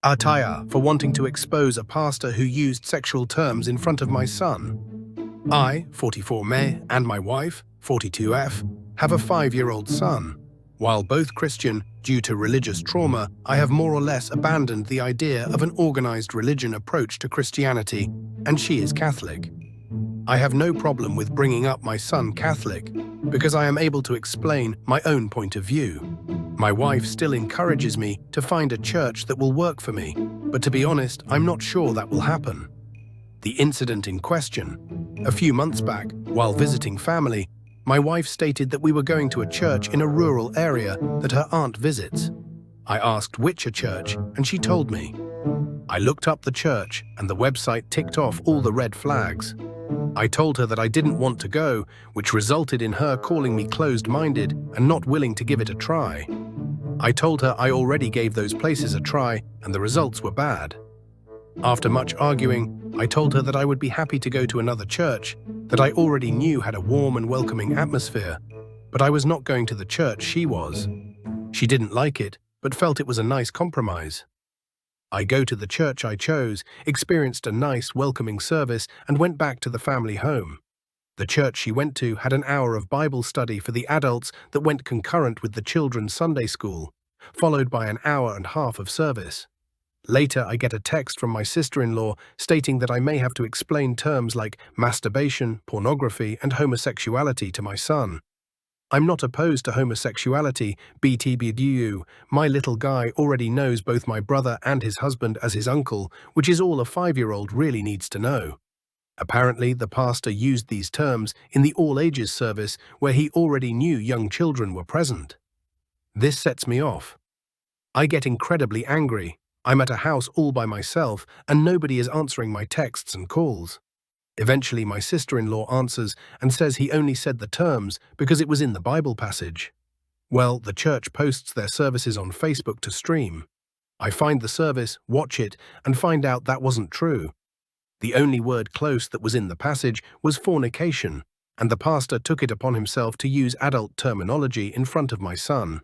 ATIAH for wanting to expose a pastor who used sexual terms in front of my son. I, 44 May, and my wife, 42 F, have a 5-year-old son. While both Christian, due to religious trauma, I have more or less abandoned the idea of an organized religion approach to Christianity, and she is Catholic. I have no problem with bringing up my son Catholic, because I am able to explain my own point of view. My wife still encourages me to find a church that will work for me, but to be honest, I'm not sure that will happen. The incident in question: a few months back, while visiting family, my wife stated that we were going to a church in a rural area that her aunt visits. I asked which a church, and she told me. I looked up the church, and the website ticked off all the red flags. I told her that I didn't want to go, which resulted in her calling me closed-minded and not willing to give it a try. I told her I already gave those places a try, and the results were bad. After much arguing, I told her that I would be happy to go to another church that I already knew had a warm and welcoming atmosphere, but I was not going to the church she was. She didn't like it, but felt it was a nice compromise. I go to the church I chose, experienced a nice, welcoming service, and went back to the family home. The church she went to had an hour of Bible study for the adults that went concurrent with the children's Sunday school, followed by an hour and a half of service. Later, I get a text from my sister-in-law stating that I may have to explain terms like masturbation, pornography, and homosexuality to my son. I'm not opposed to homosexuality, BTBU. My little guy already knows both my brother and his husband as his uncle, which is all a 5-year-old really needs to know. Apparently, the pastor used these terms in the all-ages service where he already knew young children were present. This sets me off. I get incredibly angry. I'm at a house all by myself, and nobody is answering my texts and calls. Eventually, my sister-in-law answers and says he only said the terms because it was in the Bible passage. Well, the church posts their services on Facebook to stream. I find the service, watch it, and find out that wasn't true. The only word close that was in the passage was fornication, and the pastor took it upon himself to use adult terminology in front of my son.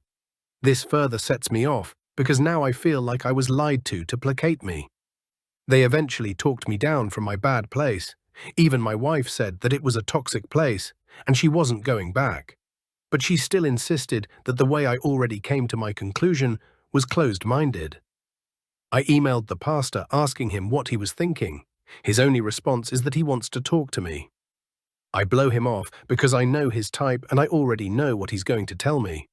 This further sets me off, because now I feel like I was lied to placate me. They eventually talked me down from my bad place. Even my wife said that it was a toxic place, and she wasn't going back. But she still insisted that the way I already came to my conclusion was closed-minded. I emailed the pastor asking him what he was thinking. His only response is that he wants to talk to me. I blow him off because I know his type and I already know what he's going to tell me.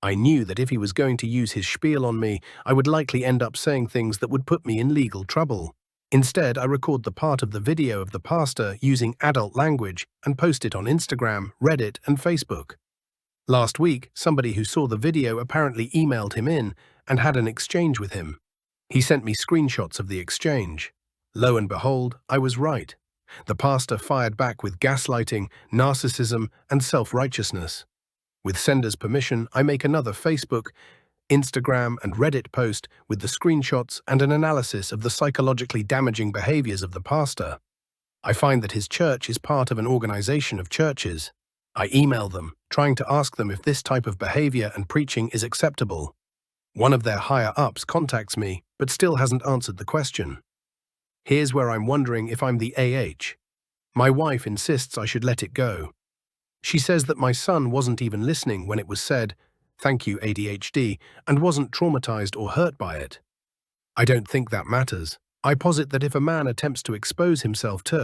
I knew that if he was going to use his spiel on me, I would likely end up saying things that would put me in legal trouble. Instead, I record the part of the video of the pastor using adult language and post it on Instagram, Reddit, and Facebook. Last week, somebody who saw the video apparently emailed him in and had an exchange with him. He sent me screenshots of the exchange. Lo and behold, I was right. The pastor fired back with gaslighting, narcissism, and self-righteousness. With sender's permission, I make another Facebook, Instagram, and Reddit post with the screenshots and an analysis of the psychologically damaging behaviors of the pastor. I find that his church is part of an organization of churches. I email them, trying to ask them if this type of behavior and preaching is acceptable. One of their higher-ups contacts me, but still hasn't answered the question. Here's where I'm wondering if I'm the AH. My wife insists I should let it go. She says that my son wasn't even listening when it was said, "Thank you, ADHD," and wasn't traumatized or hurt by it. I don't think that matters. I posit that if a man attempts to expose himself to